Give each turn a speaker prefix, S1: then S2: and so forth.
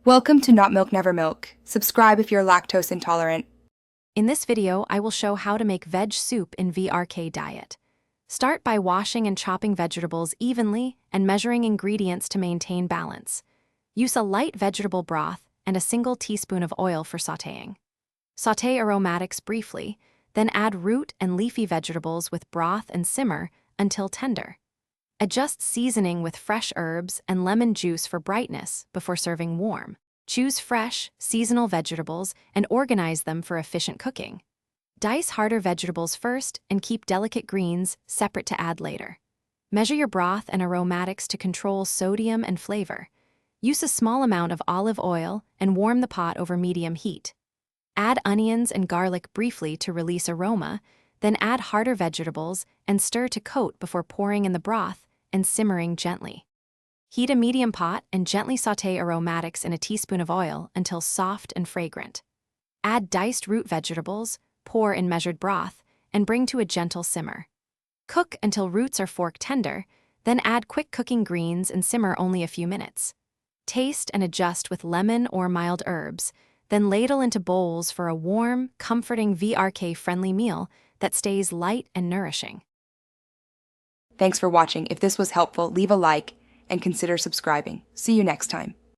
S1: Welcome to Not Milk Never Milk. Subscribe if you're lactose intolerant.
S2: In this video, I will show how to make veg soup in VRK Diet. Start by washing and chopping vegetables evenly and measuring ingredients to maintain balance. Use a light vegetable broth and a single teaspoon of oil for sautéing. Sauté aromatics briefly, then add root and leafy vegetables with broth and simmer until tender. Adjust seasoning with fresh herbs and lemon juice for brightness before serving warm. Choose fresh, seasonal vegetables and organize them for efficient cooking. Dice harder vegetables first and keep delicate greens separate to add later. Measure your broth and aromatics to control sodium and flavor. Use a small amount of olive oil and warm the pot over medium heat. Add onions and garlic briefly to release aroma, then add harder vegetables and stir to coat before pouring in the broth and simmering gently. Heat a medium pot and gently sauté aromatics in a teaspoon of oil until soft and fragrant. Add diced root vegetables, pour in measured broth, and bring to a gentle simmer. Cook until roots are fork tender, then add quick cooking greens and simmer only a few minutes. Taste and adjust with lemon or mild herbs, then ladle into bowls for a warm, comforting VRK-friendly meal that stays light and nourishing.
S1: Thanks for watching. If this was helpful, leave a like and consider subscribing. See you next time.